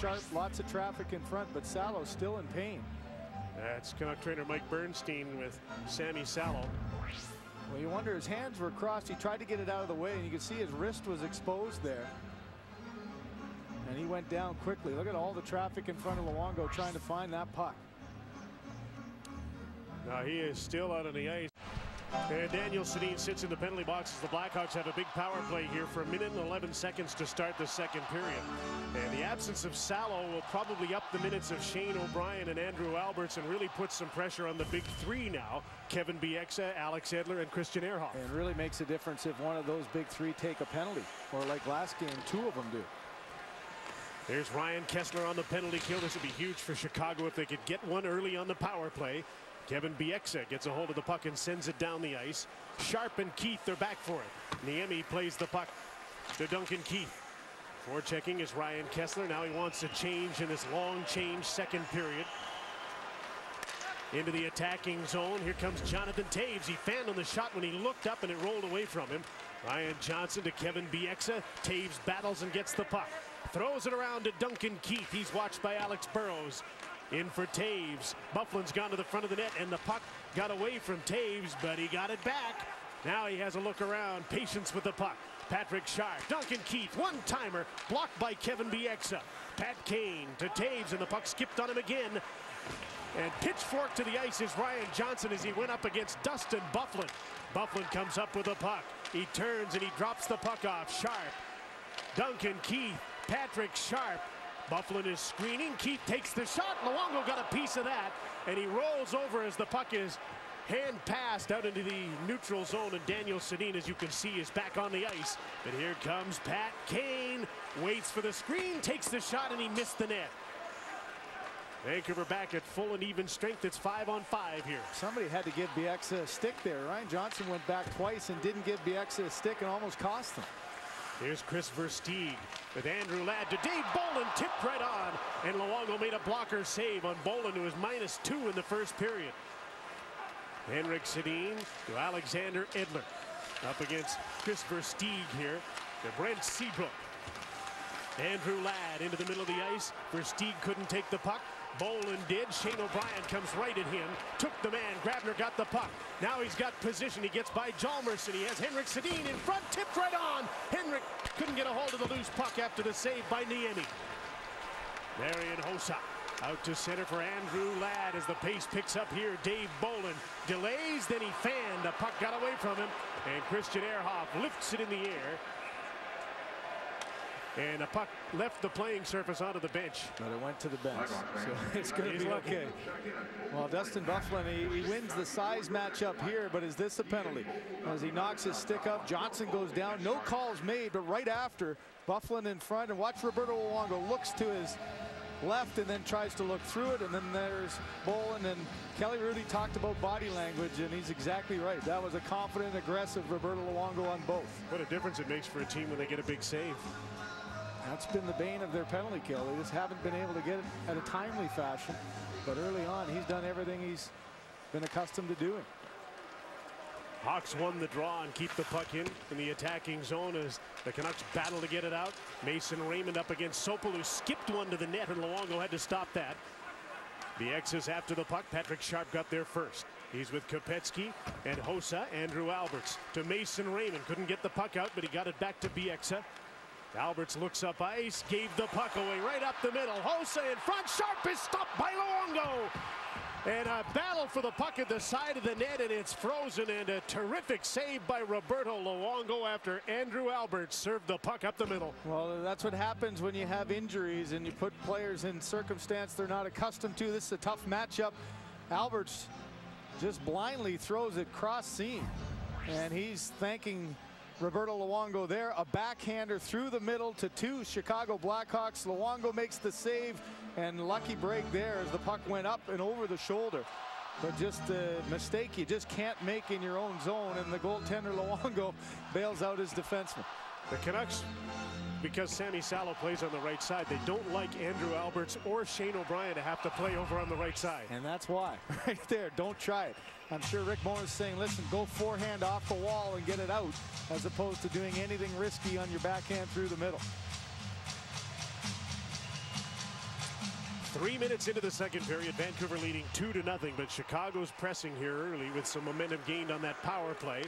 sharp, lots of traffic in front, but Salo still in pain. That's Canuck trainer Mike Bernstein with Sammy Salo. Well, you wonder, his hands were crossed. He tried to get it out of the way, and you could see his wrist was exposed there. And he went down quickly. Look at all the traffic in front of Luongo trying to find that puck. Now he is still out on the ice. And Daniel Sedin sits in the penalty box as the Blackhawks have a big power play here for 1 minute and 11 seconds to start the second period. And the absence of Salo will probably up the minutes of Shane O'Brien and Andrew Alberts and really put some pressure on the big three now. Kevin Bieksa, Alex Edler, and Christian Ehrhoff. And it really makes a difference if one of those big three take a penalty, or like last game, 2 of them do. There's Ryan Kessler on the penalty kill. This would be huge for Chicago if they could get one early on the power play. Kevin Bieksa gets a hold of the puck and sends it down the ice. Sharp and Keith are back for it. Niemi plays the puck to Duncan Keith. Forechecking is Ryan Kessler. Now he wants a change in this long change second period. Into the attacking zone. Here comes Jonathan Toews. He fanned on the shot when he looked up and it rolled away from him. Ryan Johnson to Kevin Bieksa. Toews battles and gets the puck. Throws it around to Duncan Keith. He's watched by Alex Burrows. In for Toews. Byfuglien's gone to the front of the net, and the puck got away from Toews, but he got it back. Now he has a look around. Patience with the puck. Patrick Sharp. Duncan Keith. One-timer. Blocked by Kevin Bieksa. Pat Kane to Toews, and the puck skipped on him again. And pitchfork to the ice is Ryan Johnson as he went up against Dustin Byfuglien. Byfuglien comes up with the puck. He turns and he drops the puck off. Sharp. Duncan Keith. Patrick Sharp. Byfuglien is screening. Keith takes the shot. Luongo got a piece of that, and he rolls over as the puck is hand passed out into the neutral zone. And Daniel Sedin, as you can see, is back on the ice. But here comes Pat Kane. Waits for the screen, takes the shot, and he missed the net. Vancouver back at full and even strength. It's 5-on-5 here. Somebody had to give Bieksa a stick there. Ryan Johnson went back twice and didn't give Bieksa a stick and almost cost him. Here's Chris Versteeg with Andrew Ladd to Dave Bolland, tipped right on, and Luongo made a blocker save on Bolland, who was -2 in the first period. Henrik Sedin to Alexander Edler. Up against Chris Versteeg here to Brent Seabrook. Andrew Ladd into the middle of the ice. Versteeg couldn't take the puck. Bolland did. Shane O'Brien comes right at him. Took the man. Grabner got the puck. Now he's got position. He gets by Hjalmarsson. He has Henrik Sedin in front. Tipped right on. Henrik couldn't get a hold of the loose puck after the save by Niemi. Marian Hossa out to center for Andrew Ladd as the pace picks up here. Dave Bolland delays. Then he fanned. The puck got away from him. And Christian Ehrhoff lifts it in the air. And the puck left the playing surface onto the bench. But it went to the bench, so it's going to be okay. Well, Dustin Byfuglien, he wins the size matchup here, but is this a penalty? As he knocks his stick up, Johnson goes down. No calls made, but right after, Byfuglien in front. And watch Roberto Luongo looks to his left and then tries to look through it. And then there's Bolland, and Kelly Hrudey talked about body language, and he's exactly right. That was a confident, aggressive Roberto Luongo on both. What a difference it makes for a team when they get a big save. That's been the bane of their penalty kill. They just haven't been able to get it at a timely fashion. But early on, he's done everything he's been accustomed to doing. Hawks won the draw and keep the puck in the attacking zone as the Canucks battle to get it out. Mason Raymond up against Sopel, who skipped one to the net, and Luongo had to stop that. The X's after the puck. Patrick Sharp got there first. He's with Kopetsky and Hossa. Andrew Alberts to Mason Raymond. Couldn't get the puck out, but he got it back to Bieksa. Alberts looks up ice, gave the puck away right up the middle. Hossa in front. Sharp is stopped by Luongo. And a battle for the puck at the side of the net, and it's frozen. And a terrific save by Roberto Luongo after Andrew Alberts served the puck up the middle. Well, that's what happens when you have injuries and you put players in circumstance they're not accustomed to. This is a tough matchup. Alberts just blindly throws it cross seam, and he's thanking Roberto Luongo there. A backhander through the middle to 2 Chicago Blackhawks. Luongo makes the save, and lucky break there as the puck went up and over the shoulder. But just a mistake you just can't make in your own zone, and the goaltender Luongo bails out his defenseman. The Canucks, because Sammy Salo plays on the right side, they don't like Andrew Alberts or Shane O'Brien to have to play over on the right side. And that's why. Right there, don't try it. I'm sure Rick Bowen is saying, listen, go forehand off the wall and get it out, as opposed to doing anything risky on your backhand through the middle. 3 minutes into the second period, Vancouver leading 2-0, but Chicago's pressing here early with some momentum gained on that power play.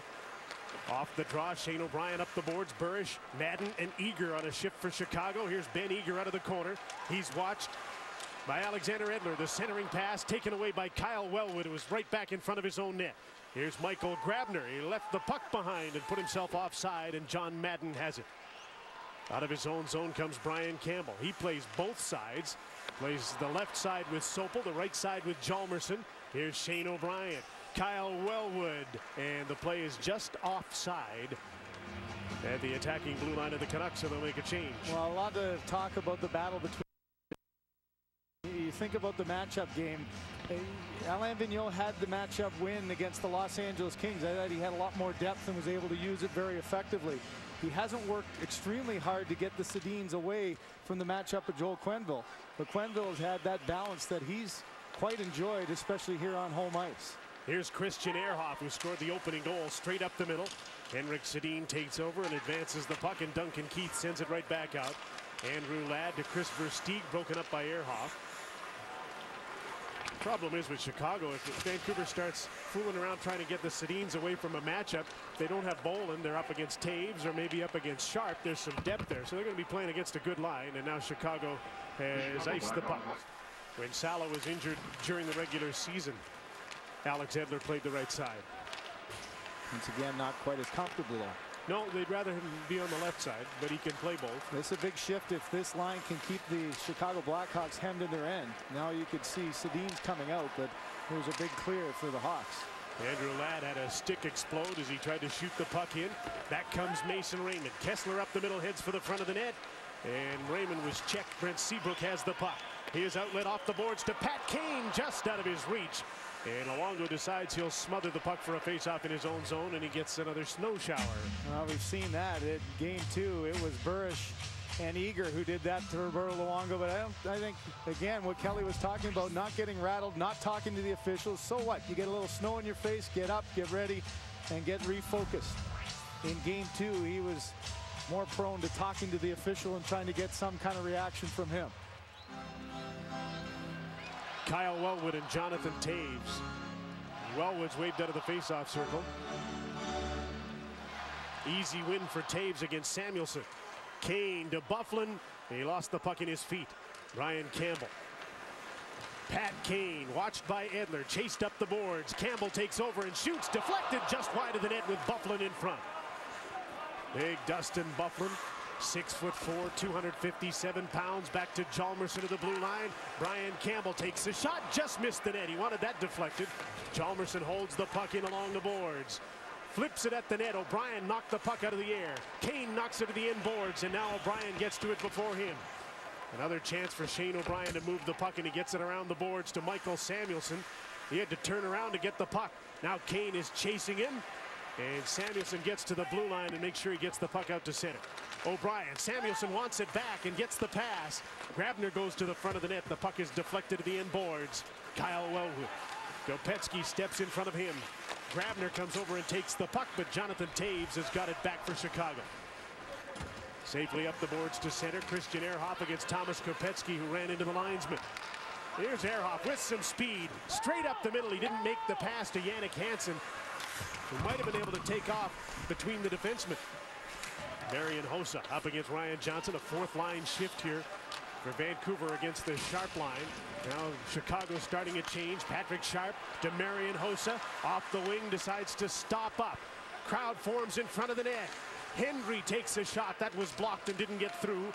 Off the draw, Shane O'Brien up the boards. Burish, Madden, and Eager on a shift for Chicago. Here's Ben Eager out of the corner. He's watched by Alexander Edler. The centering pass taken away by Kyle Wellwood. It was right back in front of his own net. Here's Michael Grabner. He left the puck behind and put himself offside, and John Madden has it. Out of his own zone comes Brian Campbell. He plays both sides. Plays the left side with Sopel, the right side with Hjalmarsson. Here's Shane O'Brien. Kyle Wellwood, and the play is just offside at the attacking blue line of the Canucks, so they'll make a change. Well, a lot of talk about the battle between. You think about the matchup game. Alain Vigneault had the matchup win against the Los Angeles Kings. I thought he had a lot more depth and was able to use it very effectively. He hasn't worked extremely hard to get the Sedins away from the matchup of Joel Quenneville. But Quenneville has had that balance that he's quite enjoyed, especially here on home ice. Here's Christian Ehrhoff, who scored the opening goal straight up the middle. Henrik Sedin takes over and advances the puck, and Duncan Keith sends it right back out. Andrew Ladd to Chris Versteeg, broken up by Ehrhoff. Problem is with Chicago, if Vancouver starts fooling around trying to get the Sedins away from a matchup, they don't have Bolin. They're up against Taves or maybe up against Sharp. There's some depth there, so they're going to be playing against a good line, and now Chicago has iced the puck. When Salo was injured during the regular season, Alex Edler played the right side. Once again, not quite as comfortable though. No, they'd rather him be on the left side, but he can play both. This is a big shift if this line can keep the Chicago Blackhawks hemmed in their end. Now you could see Sedin's coming out, but it was a big clear for the Hawks. Andrew Ladd had a stick explode as he tried to shoot the puck in. Back comes Mason Raymond. Kessler up the middle, heads for the front of the net. And Raymond was checked. Brent Seabrook has the puck. His outlet off the boards to Pat Kane, just out of his reach. And Luongo decides he'll smother the puck for a faceoff in his own zone, and he gets another snow shower. Well, we've seen that in game 2. It was Burish and Eager who did that to Roberto Luongo. But I think, again, what Kelly was talking about, not getting rattled, not talking to the officials. So what? You get a little snow in your face, get up, get ready, and get refocused. In game 2, he was more prone to talking to the official and trying to get some kind of reaction from him. Kyle Wellwood and Jonathan Taves. Wellwood's waved out of the faceoff circle. Easy win for Taves against Samuelson. Kane to Byfuglien. He lost the puck in his feet. Ryan Campbell. Pat Kane, watched by Edler, chased up the boards. Campbell takes over and shoots, deflected just wide of the net with Byfuglien in front. Big Dustin Byfuglien. 6'4", 257 pounds, back to Hjalmarsson of the blue line. Brian Campbell takes the shot, just missed the net. He wanted that deflected. Hjalmarsson holds the puck in along the boards. Flips it at the net. O'Brien knocked the puck out of the air. Kane knocks it to the inboards, and now O'Brien gets to it before him. Another chance for Shane O'Brien to move the puck, and he gets it around the boards to Michael Samuelsson. He had to turn around to get the puck. Now Kane is chasing him, and Samuelsson gets to the blue line and makes sure he gets the puck out to center. O'Brien, Samuelsson wants it back and gets the pass. Grabner goes to the front of the net. The puck is deflected to the inboards. Kyle Wellwood. Kopetsky steps in front of him. Grabner comes over and takes the puck, but Jonathan Taves has got it back for Chicago. Safely up the boards to center. Christian Ehrhoff against Thomas Kopetsky, who ran into the linesman. Here's Ehrhoff with some speed. Straight up the middle. He didn't make the pass to Jannik Hansen, who might have been able to take off between the defensemen. Marian Hossa up against Ryan Johnson. A fourth line shift here for Vancouver against the Sharp line. Now Chicago starting a change. Patrick Sharp to Marian Hossa. Off the wing, decides to stop up. Crowd forms in front of the net. Hendry takes a shot. That was blocked and didn't get through.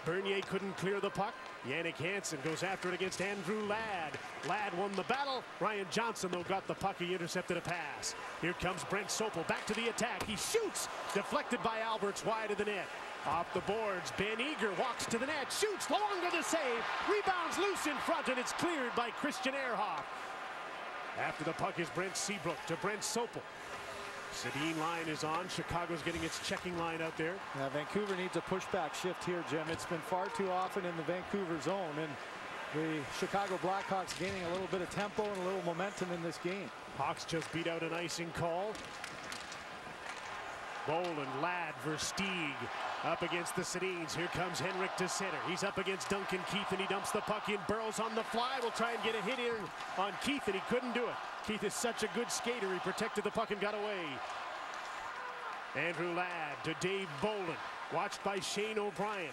Bernier couldn't clear the puck. Jannik Hansen goes after it against Andrew Ladd. Ladd won the battle. Ryan Johnson, though, got the puck. He intercepted a pass. Here comes Brent Sopel back to the attack. He shoots. Deflected by Alberts wide of the net. Off the boards, Ben Eager walks to the net. Shoots. Luongo the save. Rebounds loose in front, and it's cleared by Christian Ehrhoff. After the puck is Brent Seabrook to Brent Sopel. Sedin line is on. Chicago's getting its checking line out there. Now Vancouver needs a pushback shift here, Jim. It's been far too often in the Vancouver zone, and the Chicago Blackhawks gaining a little bit of tempo and a little momentum in this game. Hawks just beat out an icing call. Bolin, Ladd, Versteeg. Up against the Sedins. Here comes Henrik to center. He's up against Duncan Keith, and he dumps the puck in. Burrows on the fly will try and get a hit in on Keith, and he couldn't do it. Keith is such a good skater. He protected the puck and got away. Andrew Ladd to Dave Bolin. Watched by Shane O'Brien.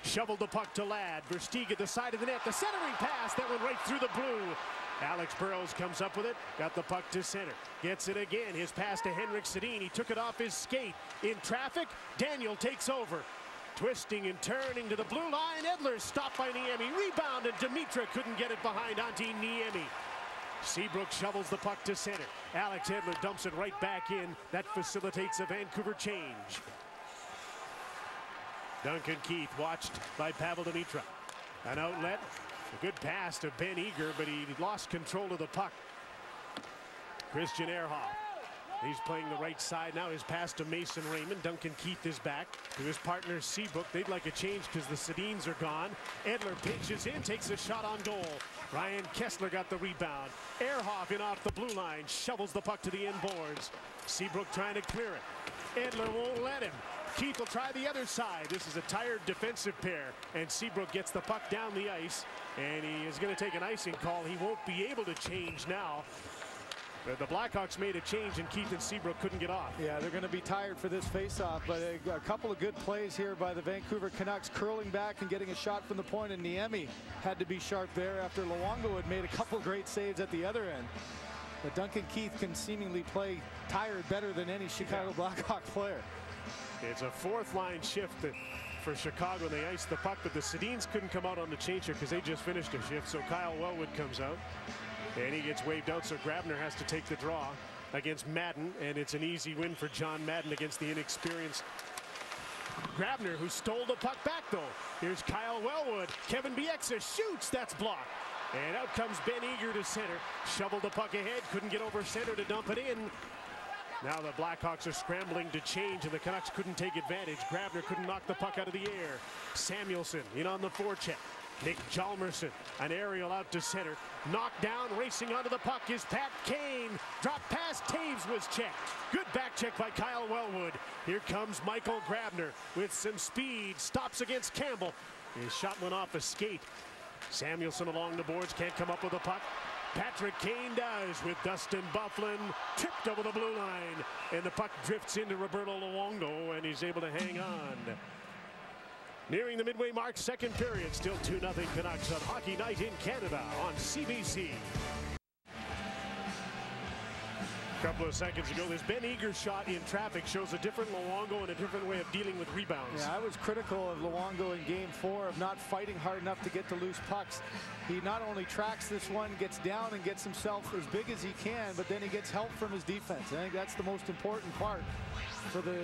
Shoveled the puck to Ladd. Versteeg at the side of the net. The centering pass that went right through the blue. Alex Burrows comes up with it. Got the puck to center. Gets it again. His pass to Henrik Sedin. He took it off his skate. In traffic, Daniel takes over. Twisting and turning to the blue line. Edler stopped by Niemi. Rebound, and Dimitra couldn't get it behind Antti Niemi. Seabrook shovels the puck to center. Alex Edler dumps it right back in. That facilitates a Vancouver change. Duncan Keith watched by Pavel Dimitra. An outlet. A good pass to Ben Eager, but he lost control of the puck. Christian Ehrhoff. He's playing the right side now. His pass to Mason Raymond. Duncan Keith is back to his partner Seabrook. They'd like a change because the Sedins are gone. Edler pinches in, takes a shot on goal. Ryan Kessler got the rebound. Ehrhoff in off the blue line, shovels the puck to the inboards. Seabrook trying to clear it. Edler won't let him. Keith will try the other side. This is a tired defensive pair, and Seabrook gets the puck down the ice, and he is going to take an icing call. He won't be able to change now. The Blackhawks made a change, and Keith and Seabrook couldn't get off. Yeah, they're going to be tired for this faceoff, but a couple of good plays here by the Vancouver Canucks, curling back and getting a shot from the point, and Niemi had to be sharp there after Luongo had made a couple great saves at the other end. But Duncan Keith can seemingly play tired better than any Chicago Blackhawk player. It's a fourth line shift for Chicago. They iced the puck, but the Sedins couldn't come out on the changer because they just finished a shift. So Kyle Wellwood comes out, and he gets waved out. So Grabner has to take the draw against Madden, and it's an easy win for John Madden against the inexperienced Grabner, who stole the puck back, though. Here's Kyle Wellwood. Kevin Bieksa shoots. That's blocked. And out comes Ben Eager to center. Shoveled the puck ahead. Couldn't get over center to dump it in. Now the Blackhawks are scrambling to change, and the Canucks couldn't take advantage. Grabner couldn't knock the puck out of the air. Samuelsson in on the forecheck. Nick Hjalmarsson, an aerial out to center. Knocked down, racing onto the puck is Pat Kane. Drop pass, Taves was checked. Good back check by Kyle Wellwood. Here comes Michael Grabner with some speed. Stops against Campbell. His shot went off a skate. Samuelsson along the boards, can't come up with the puck. Patrick Kane does with Dustin Byfuglien, tipped over the blue line, and the puck drifts into Roberto Luongo, and he's able to hang on. Nearing the midway mark, second period, still 2-0 Canucks on Hockey Night in Canada on CBC. A couple of seconds ago, this Ben Eager shot in traffic shows a different Luongo and a different way of dealing with rebounds. Yeah, I was critical of Luongo in Game 4 of not fighting hard enough to get to loose pucks. He not only tracks this one, gets down and gets himself as big as he can, but then he gets help from his defense. I think that's the most important part for the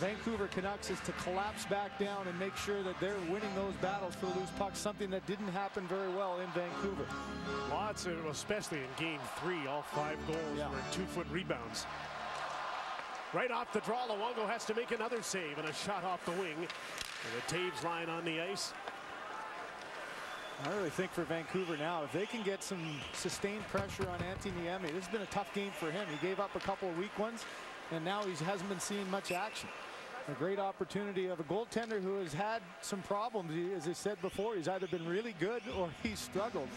Vancouver Canucks, is to collapse back down and make sure that they're winning those battles for the loose pucks, something that didn't happen very well in Vancouver. Lots of, especially in Game 3, all 5 goals were 2-foot rebounds. Right off the draw, Luongo has to make another save, and a shot off the wing. And the Taves line on the ice. I really think for Vancouver now, if they can get some sustained pressure on Antti Niemi, this has been a tough game for him. He gave up a couple of weak ones, and now he hasn't been seeing much action. A great opportunity of a goaltender who has had some problems. As I said before, he's either been really good or he's struggled.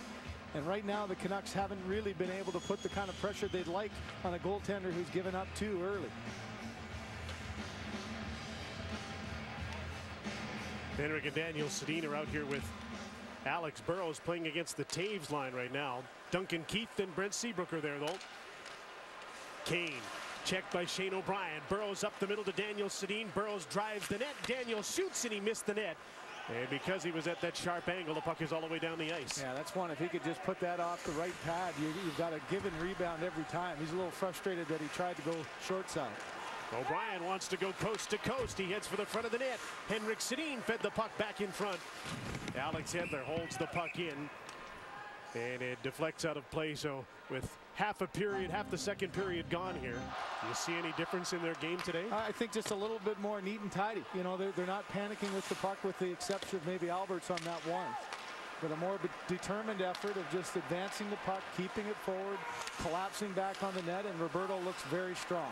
And right now the Canucks haven't really been able to put the kind of pressure they'd like on a goaltender who's given up too early. Henrik and Daniel Sedin are out here with Alex Burrows playing against the Taves line right now. Duncan Keith and Brent Seabrook are there, though. Kane checked by Shane O'Brien. Burrows up the middle to Daniel Sedin. Burrows drives the net. Daniel shoots, and he missed the net. And because he was at that sharp angle, the puck is all the way down the ice. Yeah, that's one. If he could just put that off the right pad, you've got a given rebound every time. He's a little frustrated that he tried to go short side. O'Brien wants to go coast to coast. He heads for the front of the net. Henrik Sedin fed the puck back in front. Alex Edler holds the puck in, and it deflects out of play. So with half the second period gone here, do you see any difference in their game today? I think just a little bit more neat and tidy. You know, they're not panicking with the puck, with the exception of maybe Alberts on that one. But a more determined effort of just advancing the puck, keeping it forward, collapsing back on the net, and Roberto looks very strong.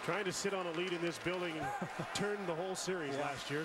Trying to sit on a lead in this building and turn the whole series last year.